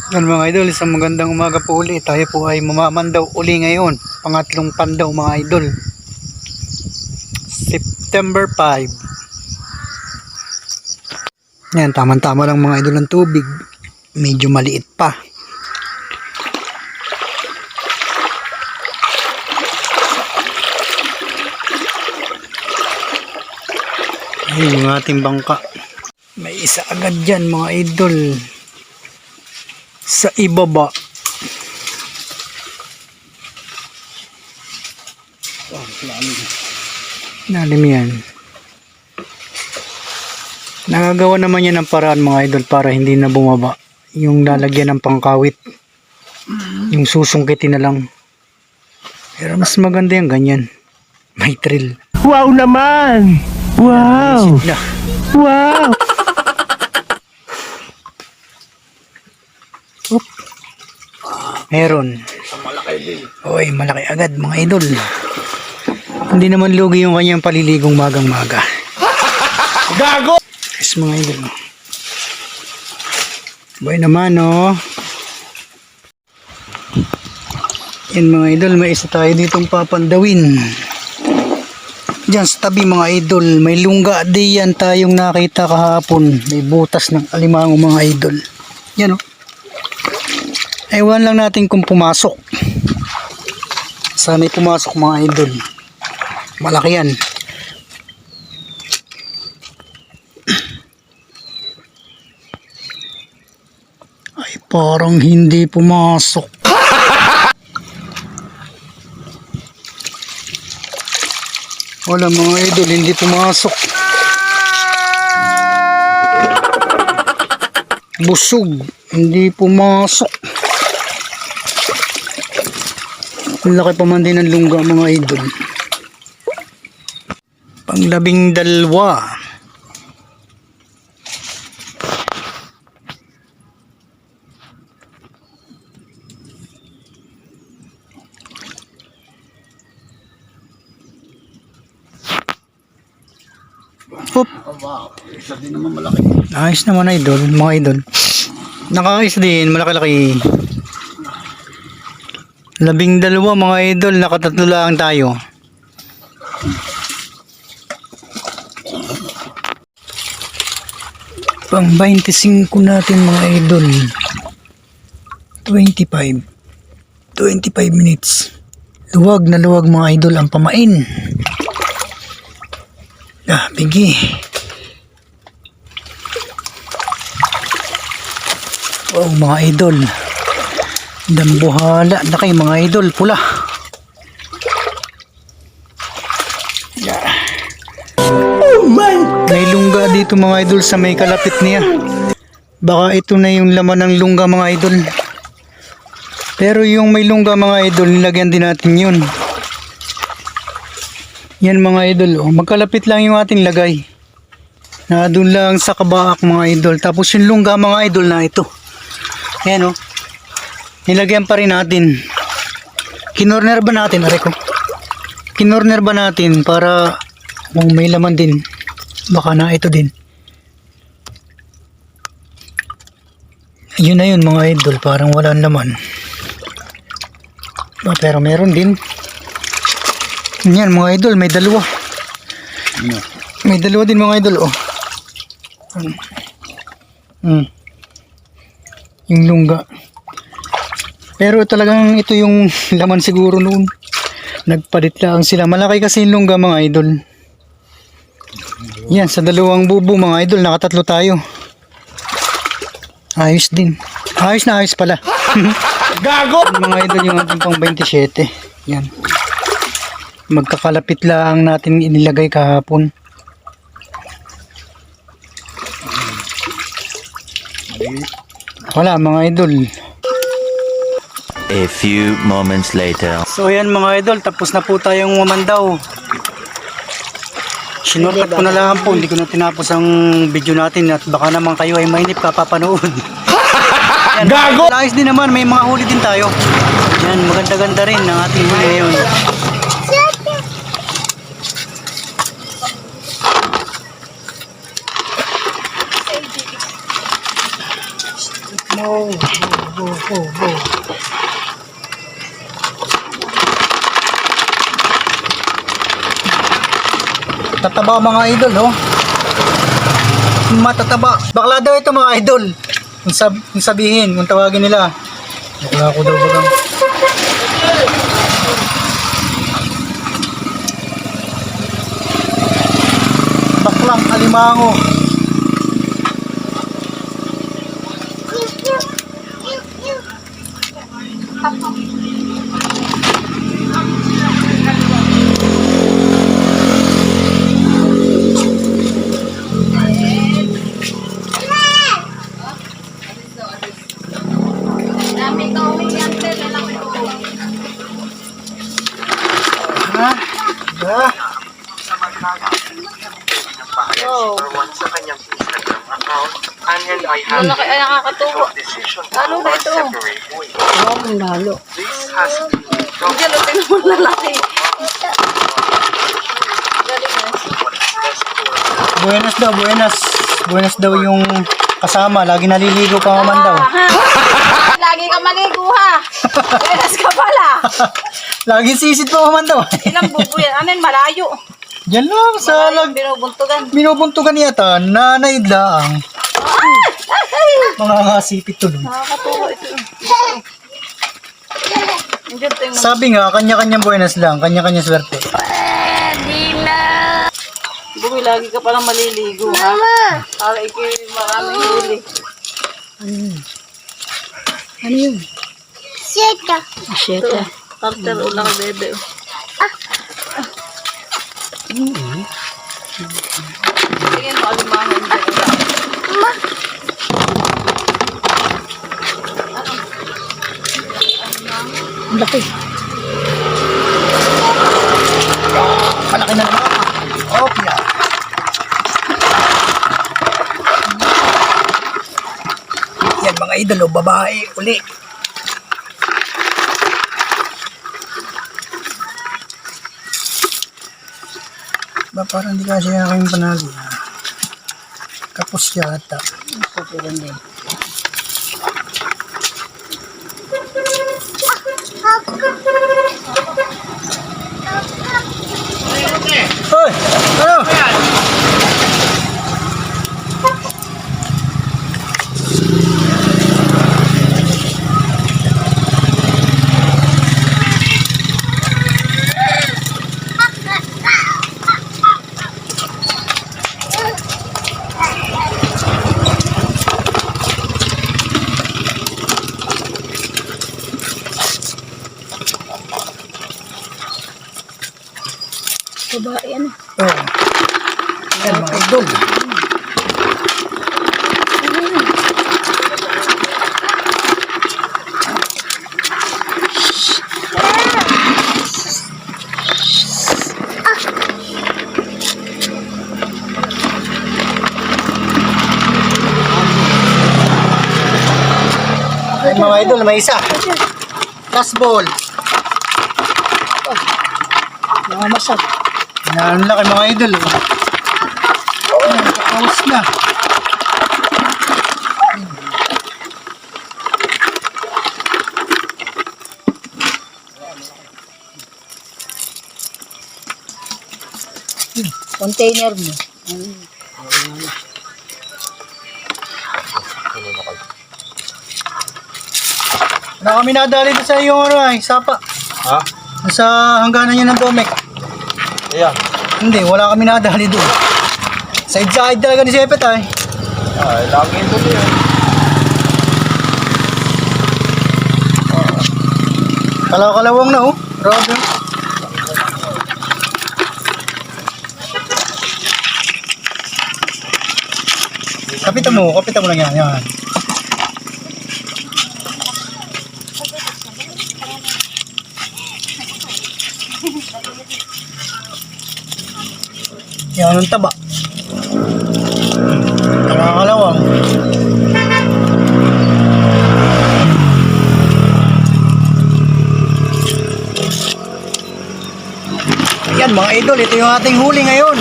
Yan mga idol, isang magandang umaga po uli. Tayo po ay mamamandaw uli ngayon. Pangatlong pandaw mga idol. September 5. Yan, tama-tama lang mga idol ng tubig. Medyo maliit pa. Ayun yung ating bangka. May isa agad dyan mga idol. Sa ibaba. Lalim yan. Nagagawa naman yan ng paraan mga idol para hindi na bumaba. Yung lalagyan ng pangkawit. Yung susungkitin na lang. Pero mas maganda yung ganyan. May thrill. Wow naman! Wow! Wow! Oop. Meron. Oy, malaki agad mga idol. Hindi naman lugi yung kanyang paliligong magang-maga. Gago! Yes mga idol. Boy naman oh. Yan mga idol, may isa tayo ditong papandawin. Diyan sa tabi mga idol, may lungga diyan tayong nakita kahapon. May butas ng alimango mga idol. Yan oh. Ewan lang natin kung pumasok. Sana'y pumasok mga idol. Malaki yan. Ay parang hindi pumasok. Wala mga idol, hindi pumasok. Busog, hindi pumasok. Laki pa man din ng lungga mga idol. Pang-12. Hop. Wow, isa din naman malaki. Ayos naman idol, mga idol. Nakakais din, malaki-laki. 12 mga idol, nakatatlo lang tayo. Pang 25 natin mga idol. 25 minutes. Luwag na luwag mga idol ang pamain. Bigi. Oh mga idol. Dambuhala na kayo mga idol, pula. Oh my! May lungga dito mga idol sa may kalapit niya. Baka ito na yung laman ng lungga mga idol. Pero yung may lungga mga idol, nilagyan din natin yun. Yan mga idol, oh, magkalapit lang yung ating lagay. Na doon lang sa kabaak mga idol. Tapos yung lungga mga idol na ito. Ayan oh. Nilagyan pa rin natin. Kinorner ba natin, areko? Kinorner ba natin para kung may laman din, baka na ito din. Yun na yun mga idol, parang walang laman. Pero meron din. Yan mga idol, may dalawa. May dalawa din mga idol, oh. Yung lungga. Pero talagang ito yung laman siguro noon. Nagpalit lang sila. Malaki kasi yung lungga mga idol. Yan, sa dalawang bubo mga idol, nakatatlo tayo. Ayos din. Ayos na ayos pala. Gago! Mga idol, yung ating pang 27. Yan. Magkakalapit lang natin inilagay kahapon. Wala mga idol. A few moments later. So ayan mga idol, tapos na po tayong mamandaw. Sinorkat ko na lang po, hindi ko na tinapos ang video natin at baka naman kayo ay mainip kapapanood. Gago! Ayos din naman, may mga huli din tayo. Yan, maganda-ganda rin ang ating huli ngayon. Mo. Go. Tataba mga idol, oh. Matataba. Bakla daw ito mga idol. Kung sabihin, kung tawagin nila. Bakla ko daw bagang. Baklang alimango. Ha? Ha? Sa kanyang Instagram account, and I have Malaki ay nakakatuwa. decision Ano ba ito? separate ways. Ang lalo. This has been Diyan o, tingnan mo lalaki. Galing na. Buenas daw, buenas. Buenas daw yung kasama. Lagi naliligo pa man daw. Lagi ka maligo ha. Beres ka pala. Lagi sisid pa man daw. Ilang bubo yan. Ano yun, malayo. Diyan lang sa Binubuntugan. binubuntugan yata. Nanay lang. Mga ngasipit tuloy. Nakakatuwa ito. Diyan tingnan. Sabi nga, kanya-kanyang buenas lang. Kanya-kanya swerte. Bumi, lagi ka palang maliligo ha. Para ikay maraming huli. Ano yun? Siyeta. Siyeta. Carter, ulang ka bebe. Tingin mo, alimangan dyan. Ang laki. Malaki na naman. Opya. Yan mga idol, oh, babae uli. Ba parang hindi kasi aking panalo. Kapos yata. Kapulan din. Hoy! Ano? Babae ano? Oh. Yan mga idol. Ay mga idol, may isa. Last ball. Namamasag. Yan laki mga idol. Kakawas na. Container mo. Wala kami nadali doon sa iyong ano ay, sapa. Ha? Sa hangganan niya ng Domek. Ayan. Hindi, wala kami nadali doon. Side-side talaga ni Sepet ay. Ay, lagi ito niya. Kalaw-kalawang na oh. Grabe. Kapitan mo lang yan. Yan. Yan ang taba. Nakakalawang. Yan mga idol, ito yung ating huli ngayon.